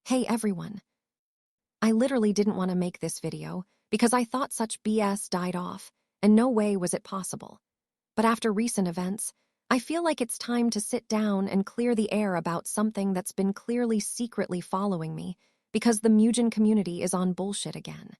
Hey everyone. I literally didn't want to make this video because I thought such BS died off, and no way was it possible. But after recent events, I feel like it's time to sit down and clear the air about something that's been clearly secretly following me because the Mugen community is on bullshit again.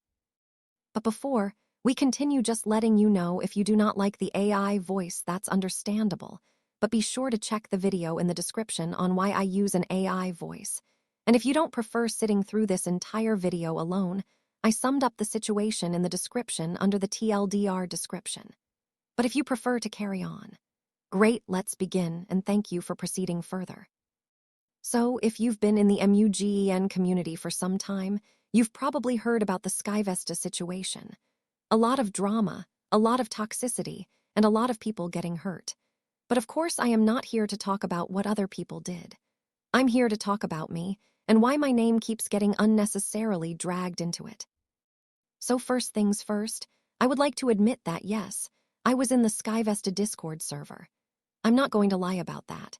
But before we continue, just letting you know, if you do not like the AI voice, that's understandable, but be sure to check the video in the description on why I use an AI voice. And if you don't prefer sitting through this entire video alone, I summed up the situation in the description under the TLDR description. But if you prefer to carry on, great, let's begin, and thank you for proceeding further. So, if you've been in the Mugen community for some time, you've probably heard about the Skyvesta situation. A lot of drama, a lot of toxicity, and a lot of people getting hurt. But of course, I am not here to talk about what other people did. I'm here to talk about me, and why my name keeps getting unnecessarily dragged into it. So first things first, I would like to admit that yes, I was in the Skyvesta Discord server. I'm not going to lie about that.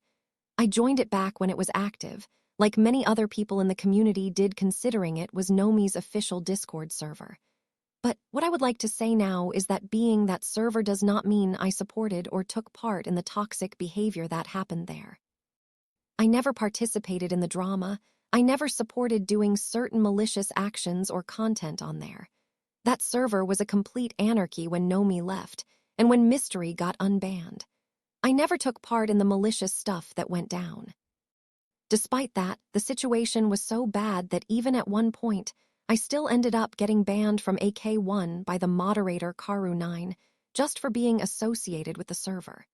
I joined it back when it was active, like many other people in the community did, considering it was Nomi's official Discord server. But what I would like to say now is that being that server does not mean I supported or took part in the toxic behavior that happened there. I never participated in the drama. I never supported doing certain malicious actions or content on there. That server was a complete anarchy when Nomi left, and when Mystery got unbanned. I never took part in the malicious stuff that went down. Despite that, the situation was so bad that even at one point, I still ended up getting banned from AK1 by the moderator Karu9 just for being associated with the server.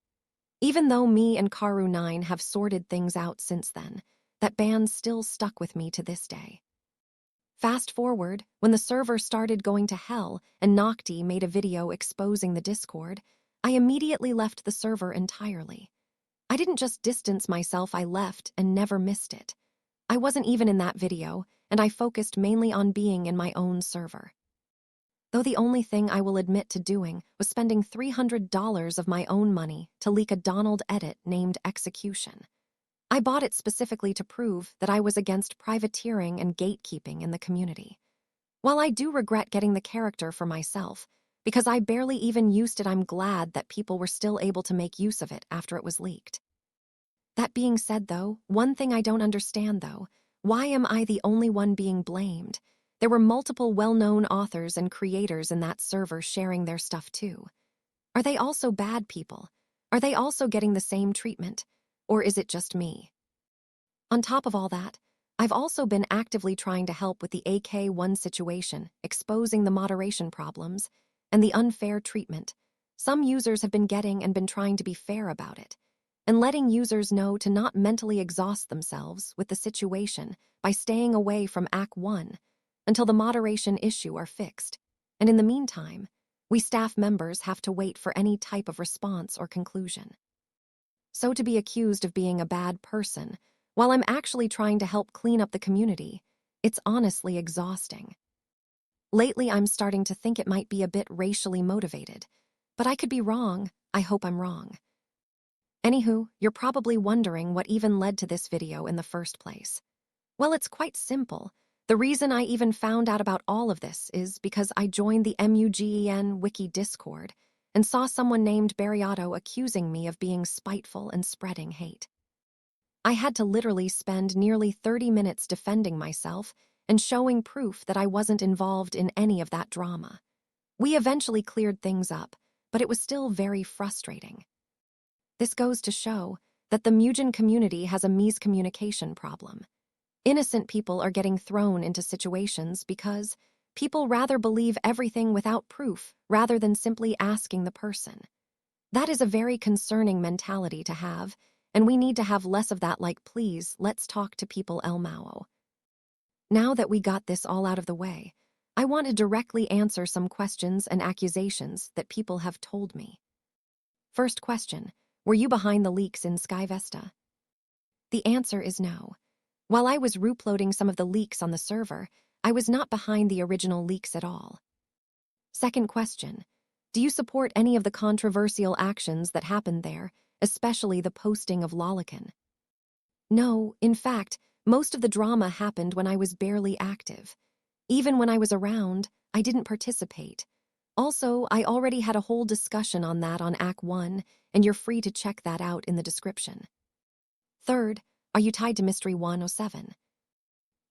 Even though me and Karu9 have sorted things out since then, that ban still stuck with me to this day. Fast forward, when the server started going to hell and Nocti made a video exposing the Discord, I immediately left the server entirely. I didn't just distance myself, I left and never missed it. I wasn't even in that video, and I focused mainly on being in my own server. Though the only thing I will admit to doing was spending $300 of my own money to leak a Donald edit named Execution. I bought it specifically to prove that I was against privateering and gatekeeping in the community. While I do regret getting the character for myself, because I barely even used it, I'm glad that people were still able to make use of it after it was leaked. That being said though, one thing I don't understand though, why am I the only one being blamed? There were multiple well-known authors and creators in that server sharing their stuff too. Are they also bad people? Are they also getting the same treatment? Or is it just me? On top of all that, I've also been actively trying to help with the AK1 situation, exposing the moderation problems and the unfair treatment some users have been getting, and been trying to be fair about it, and letting users know to not mentally exhaust themselves with the situation by staying away from AC1 until the moderation issue are fixed. And in the meantime, we staff members have to wait for any type of response or conclusion. So to be accused of being a bad person while I'm actually trying to help clean up the community, it's honestly exhausting. Lately, I'm starting to think it might be a bit racially motivated, but I could be wrong. I hope I'm wrong. Anywho, you're probably wondering what even led to this video in the first place. Well, it's quite simple. The reason I even found out about all of this is because I joined the Mugen Wiki Discord and saw someone named Barriato accusing me of being spiteful and spreading hate. I had to literally spend nearly 30 minutes defending myself and showing proof that I wasn't involved in any of that drama. We eventually cleared things up, but it was still very frustrating. This goes to show that the Mugen community has a miscommunication problem. Innocent people are getting thrown into situations because people rather believe everything without proof rather than simply asking the person. That is a very concerning mentality to have, and we need to have less of that. Like, please, let's talk to people, El Mao. Now that we got this all out of the way, I want to directly answer some questions and accusations that people have told me. First question, were you behind the leaks in Skyvesta? The answer is no. While I was reuploading some of the leaks on the server, I was not behind the original leaks at all. Second question, do you support any of the controversial actions that happened there, especially the posting of Lolican? No, in fact, most of the drama happened when I was barely active. Even when I was around, I didn't participate. Also, I already had a whole discussion on that on Act 1, and you're free to check that out in the description. Third, are you tied to Mystery 107?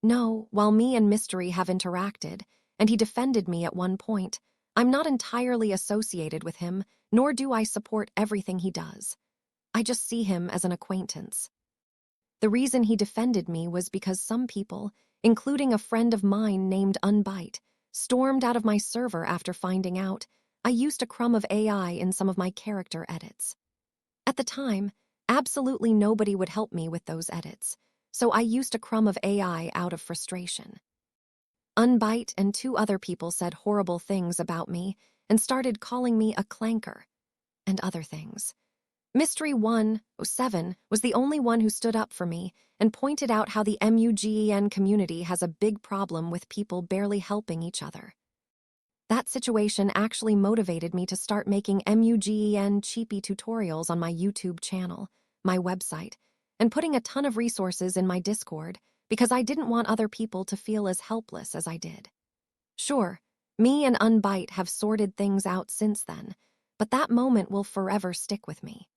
No, while me and Mystery have interacted, and he defended me at one point, I'm not entirely associated with him, nor do I support everything he does. I just see him as an acquaintance. The reason he defended me was because some people, including a friend of mine named Unbyte, stormed out of my server after finding out I used a crumb of AI in some of my character edits. At the time, absolutely nobody would help me with those edits, so I used a crumb of AI out of frustration. Unbyte and 2 other people said horrible things about me and started calling me a clanker and other things. Mystery 107 was the only one who stood up for me and pointed out how the Mugen community has a big problem with people barely helping each other. That situation actually motivated me to start making Mugen cheapy tutorials on my YouTube channel, my website, and putting a ton of resources in my Discord because I didn't want other people to feel as helpless as I did. Sure, me and Unbyte have sorted things out since then, but that moment will forever stick with me.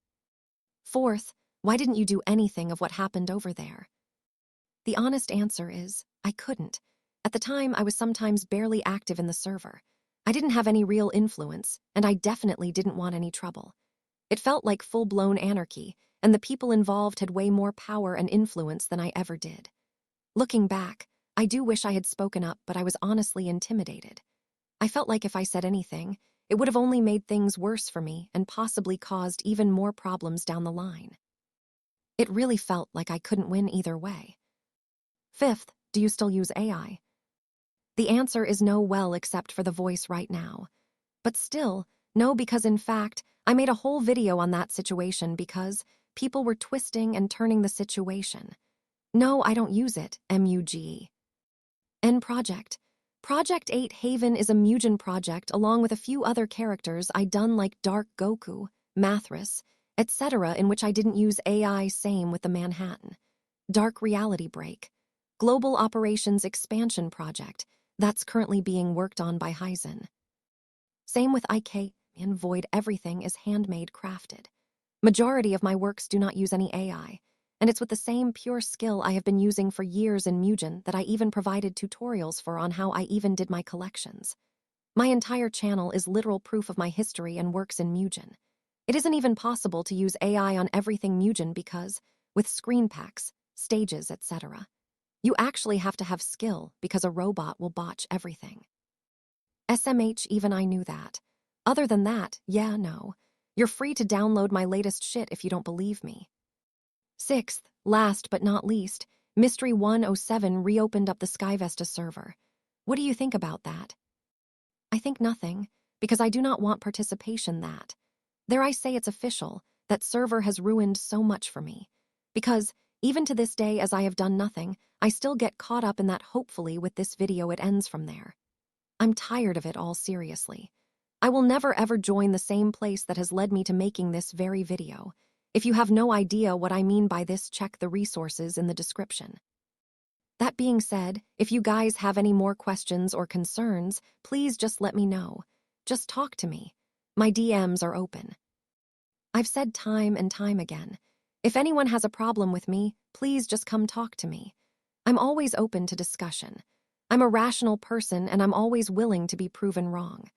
Fourth, why didn't you do anything of what happened over there? The honest answer is, I couldn't. At the time, I was sometimes barely active in the server. I didn't have any real influence, and I definitely didn't want any trouble. It felt like full-blown anarchy, and the people involved had way more power and influence than I ever did. Looking back, I do wish I had spoken up, but I was honestly intimidated. I felt like if I said anything, it would have only made things worse for me and possibly caused even more problems down the line. It really felt like I couldn't win either way. Fifth, do you still use AI? The answer is no, well, except for the voice right now. But still, no, because in fact, I made a whole video on that situation because people were twisting and turning the situation. No, I don't use it, MUGE. N project. Project 8 Haven is a Mugen project along with a few other characters I done like Dark Goku, Mathras, etc. in which I didn't use AI, same with the Manhattan. Dark Reality Break. Global Operations Expansion Project, that's currently being worked on by Hyzen. Same with IK and Void, everything is handmade crafted. Majority of my works do not use any AI, and it's with the same pure skill I have been using for years in Mugen that I even provided tutorials for on how I even did my collections. My entire channel is literal proof of my history and works in Mugen. It isn't even possible to use AI on everything Mugen because, with screenpacks, stages, etc., you actually have to have skill because a robot will botch everything. SMH, even I knew that. Other than that, yeah, no. You're free to download my latest shit if you don't believe me. Sixth, last but not least, Mystery 107 reopened up the Skyvesta server. What do you think about that? I think nothing, because I do not want participation that. There I say it's official, that server has ruined so much for me. Because, even to this day as I have done nothing, I still get caught up in that hopefully with this video it ends from there. I'm tired of it all, seriously. I will never ever join the same place that has led me to making this very video. If you have no idea what I mean by this, check the resources in the description. That being said, if you guys have any more questions or concerns, please just let me know. Just talk to me. My DMs are open. I've said time and time again, if anyone has a problem with me, please just come talk to me. I'm always open to discussion. I'm a rational person and I'm always willing to be proven wrong.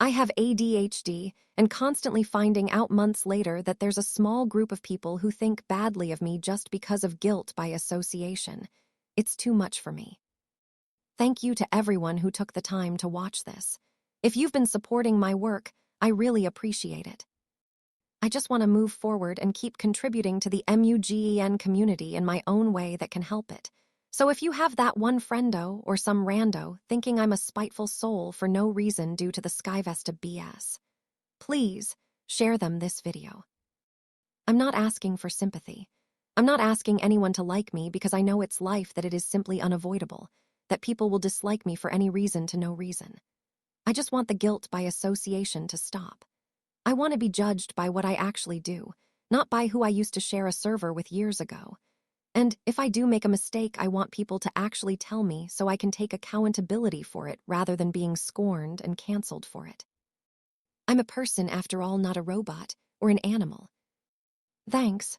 I have ADHD and constantly finding out months later that there's a small group of people who think badly of me just because of guilt by association. It's too much for me. Thank you to everyone who took the time to watch this. If you've been supporting my work, I really appreciate it. I just want to move forward and keep contributing to the Mugen community in my own way that can help it. So if you have that one friendo or some rando thinking I'm a spiteful soul for no reason due to the Skyvesta BS, please share them this video. I'm not asking for sympathy. I'm not asking anyone to like me because I know it's life that it is simply unavoidable, that people will dislike me for any reason to no reason. I just want the guilt by association to stop. I want to be judged by what I actually do, not by who I used to share a server with years ago. And if I do make a mistake, I want people to actually tell me so I can take accountability for it rather than being scorned and canceled for it. I'm a person, after all, not a robot or an animal. Thanks.